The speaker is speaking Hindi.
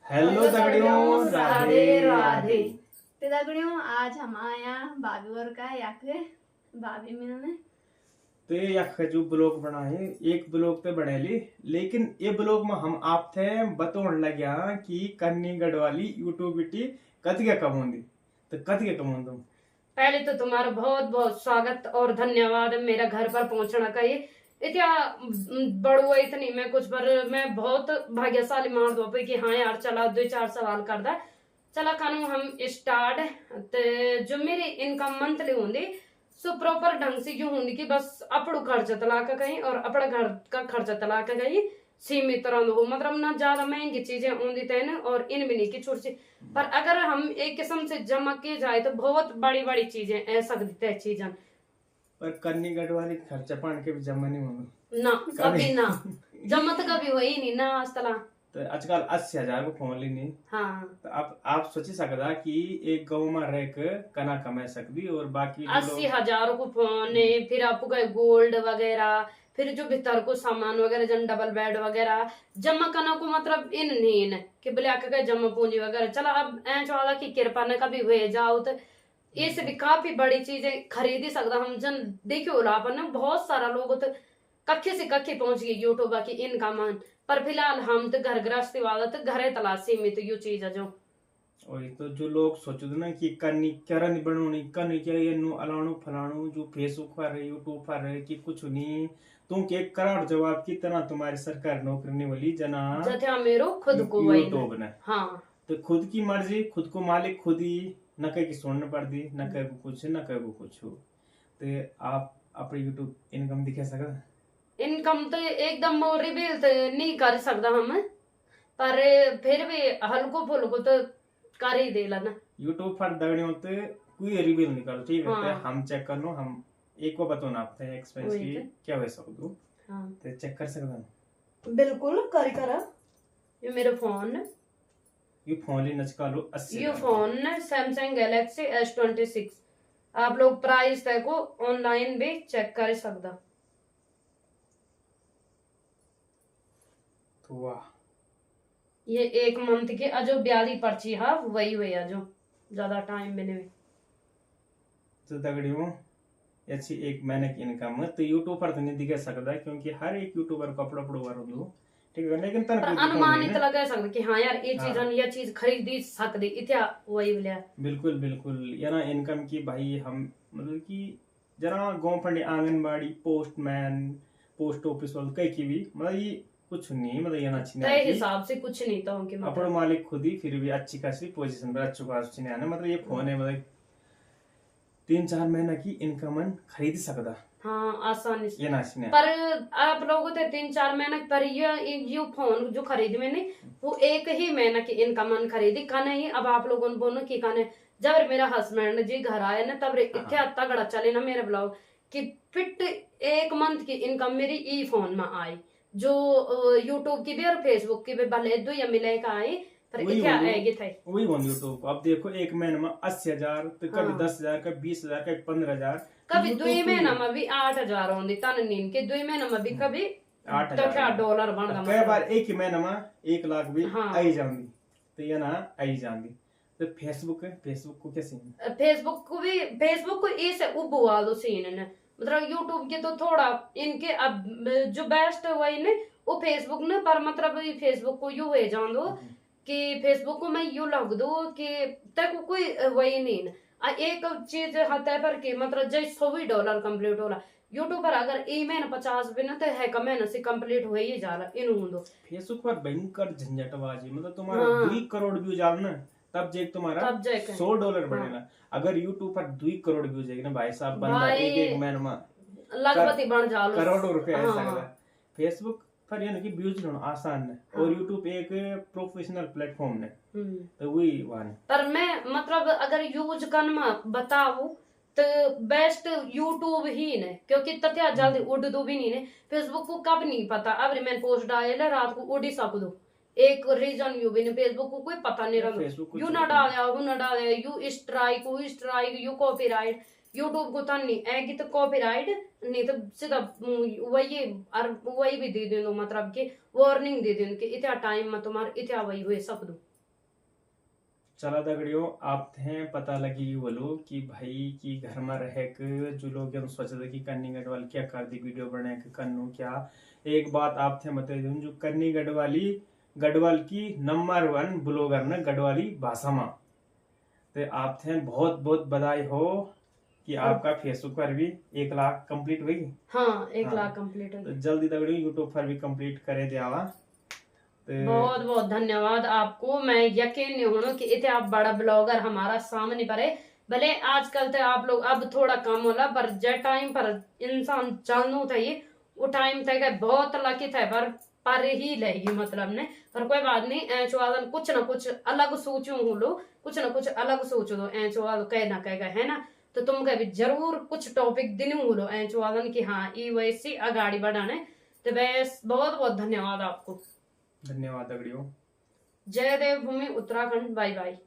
हेलो दगड़ियों, राधे राधे राधे। तो दगड़ियों आज हम आया भाभी और का याक भाभी मिलने। तो ये यख जो ब्लॉग बना है एक ब्लॉग तो बने ली, लेकिन ये ब्लॉग में हम आप थे बतौन लग्या कि कन्नी गढ़वाली यूट्यूब बिटी कतिया कमोंदी। तो कतिया कमोंदो। पहले तो तुम्हारा बहुत बहुत स्वागत और धन्यवाद मेरा घर पर पहुंचना का। ये इतना बड़ुआ इतनी मैं कुछ पर मैं बहुत भाग्यशाली मान दो पे कि हाँ यार चला दो चार सवाल कर दा चला कानू हम स्टार्ट। ते जो मेरी इनकम मंथली होंगी सो प्रॉपर ढंग से क्यों होंगी कि बस अपड़ू खर्चा तला का कहीं और अपना घर का खर्चा तला का कहीं सीमित रहो, मतलब ना ज्यादा महंगी चीजें होंगी तेन और इन भी नहीं की छोटी सी। पर अगर हम एक किस्म से जमा के जाए तो बहुत बड़ी बड़ी चीजें ऐ सकती है चीजें पर कन्नी गढ़वाली खर्चा पान के भी जमा नहीं होना ना कभी ना जमा तो कभी हुई नहीं ना आज तला। तो आजकल 80,000 को फोन ली नहीं। हाँ तो आप सोची सकता कि एक गाँव में रह के कना कमा सकती और बाकी जो 80,000 को फोन है, फिर आपको गए गोल्ड वगैरह, फिर जो भीतर को सामान वगैरह जन डबल बेड वगैरह जमा करना को मतलब इन नहीं इन कि बोले आके जमा पूंजी वगैरह चला अब ऐच वाला की कृपा ने कभी हुए जाओ तो इससे भी काफी बड़ी चीजें खरीद ही सकता हम जन देखियो अपन बहुत सारा लोग तो कखे से कखे पहुंच गए यूट्यूब की इनकम। पर फिलहाल हम तो घर गृहस्थी वाला तो घरे तलाशी में तो यू चीज है जो वही तो जो लोग सोचते ना कि करनी क्या नहीं बनोनी करनी क्या ये नु अलाणु फलाणु जो फेसबुक पर है यूट्यूब पर है कि कुछ नहीं तुम के करार जवाब की तरह तुम्हारी सरकार नौकरी नहीं वाली जना जथे मेरो खुद को वही यूट्यूब ने। हाँ तो खुद की मर्जी खुद को मालिक खुद ही न कह की सुनने पड़ दी न कह को कुछ न कह को कुछ हो। तो आप अपनी यूट्यूब इनकम दिखा सकते। इनकम तो एकदम रिवील तो नहीं कर सकता हम, पर फिर भी हल्को फुल्को तो कर ही देला ना यूट्यूब पर दगड़े होते कोई रिवील नहीं करो ठीक है। हाँ। तो हम चेक कर लो हम एक को बताओ ना आप एक्सपेंस वही की तो। क्या हो सकते हाँ तो चेक कर सकते हैं। बिल्कुल कर करा। ये मेरा फोन ये फोन ही नचका लो 80 ये फोन सैमसंग गैलेक्सी S26 आप लोग प्राइस तक को ऑनलाइन भी चेक कर सकदा। तो वाह ये एक मंथ की अजो ब्याली पर्ची हा वही हुई अजो ज्यादा टाइम भी नहीं। तो दगड़ियों अच्छी एक महीने की इनकम है तो यूट्यूब पर तो नहीं दिखा सकता क्योंकि हर एक यूट्यूबर को अपना अपना वर होंदो ठीक है। लेकिन तन पर कोई अनुमान दिखाऊंगी इतना ना। कह सकते कि हाँ यार ये चीज हाँ। ये चीज खरीदी सकती इत्या वही बोलिया। बिल्कुल बिल्कुल या ना इनकम की भाई हम मतलब कि जरा गांव फंडे आंगनबाड़ी पोस्टमैन पोस्ट ऑफिस वाले कई की भी मतलब ये कुछ नहीं मतलब ये ना अच्छी तय नहीं हिसाब से कुछ नहीं था उनके अपना मतलब। मालिक खुद ही फिर भी अच्छी खासी पोजीशन पर अच्छी खासी नहीं आना मतलब ये फोन है मतलब 3-4 महीने की इनकम खरीद सकता हाँ आसानी से। ये ना अच्छी नहीं। पर आप लोगों थे 3-4 महीने पर ये फोन जो खरीदी मैंने वो एक ही महीना की इनकम खरीदी का नहीं। अब आप लोगों ने बोलो कि काने जब मेरा हस्बैंड जी घर आए ना तब इतना तगड़ा चले ना मेरे ब्लॉग कि फिट एक मंथ की इनकम मेरी ई फोन में आई जो यूट्यूब की भी और फेसबुक की भी भले दो या मिले का आई पर वही क्या बोलूं, आएगी थे वही बोल यूट्यूब अब देखो एक महीने में 80,000 तो कभी हाँ। 10,000 कभी 20,000 कभी 15,000 कभी 2 महीना में भी 8,000 होंगी तन नींद के 2 महीना में भी कभी 8,000 $10 बन कई गया बार एक ही महीने में 1 लाख भी हाँ। आई जाती तो ये ना आई जाती। तो फेसबुक है फेसबुक को कैसे फेसबुक को इसे उबुआ दो सीन ने मतलब यूट्यूब के तो थोड़ा इनके अब जो बेस्ट वही ने वो फेसबुक ने पर मतलब फेसबुक को यू है जान दो कि फेसबुक को मैं यू लग दो कि तक कोई वही नहीं न। एक चीज हते पर कि मतलब जैसे $100 कंप्लीट होला यूट्यूब पर अगर ई महीना 50 भी ना तो है का महीना से कंप्लीट हो ही जा रहा इन दो। फेसबुक पर भयंकर झंझटबाजी मतलब तुम्हारा हाँ। 2 करोड़ व्यू जाल ना तब जे तुम्हारा तब जाके $100 बढ़ेगा। अगर यूट्यूब पर 2 करोड़ व्यू जाएगी ना भाई साहब बंदा भाई एक महीने में लगभग बन जा करोड़ों रुपए आ हाँ। सकता है। फेसबुक पर यानी कि व्यूज लेना आसान है और यूट्यूब एक प्रोफेशनल प्लेटफॉर्म है तो वही वन। पर मैं मतलब अगर यूज करना बताऊं तो बेस्ट यूट्यूब ही ने क्योंकि तथ्या जल्दी उड़ दो भी नहीं ने फेसबुक को कब नहीं पता अब मैं पोस्ट डाले रात को उड़ ही सक दो एक रीजन यू भी नहीं फेसबुक को कोई पता नहीं रहा यू ना डाले वो ना डाले you strike you copyright YouTube को तो नहीं आएगी तो कॉपीराइट नहीं तो सीधा वही भी दे दो मतलब कि वार्निंग दे दो कि इतना टाइम में तुम्हारा इतना वही हुए सब दो चला दगड़ियों आप थे पता लगी बोलो कि भाई की घर में रह के जो लोग हम सोचते कि कन्नी गढ़वाल क्या कर दी वीडियो बना के कन्नू क्या। एक बात आप थे बता दूं जो कन्नी गढ़वाल की नंबर 1 ब्लॉगर न गढ़वाली भाषा में। तो आप थे बहुत बहुत बधाई हो कि आपका फेसबुक पर भी 1 लाख कंप्लीट हुई। हाँ 1 हाँ। लाख कंप्लीट हो तो गई। जल्दी दगड़ियों यूट्यूब पर भी कंप्लीट करे दियावा। तो बहुत बहुत धन्यवाद आपको। मैं यकीन नहीं होना कि इतने आप बड़ा ब्लॉगर हमारा सामने पर है। भले आजकल तो आप लोग अब थोड़ा कम होला पर जे टाइम पर इंसान चलनू था ये वो टाइम तक बहुत लकी था पर ही लेगी मतलब ने। पर कोई बात नहीं ऐचवादन कुछ ना कुछ अलग सोचू हूँ लो कुछ ना कुछ अलग सोच दो ऐचवाद कह ना कहेगा है ना। तो तुम कभी जरूर कुछ टॉपिक दिनू लो ऐचवादन की हाँ ये वैसे आगाड़ी बढ़ाने। तो बस बहुत बहुत धन्यवाद आपको। धन्यवाद दगड़ियों। जय देवभूमि उत्तराखंड। Bye bye.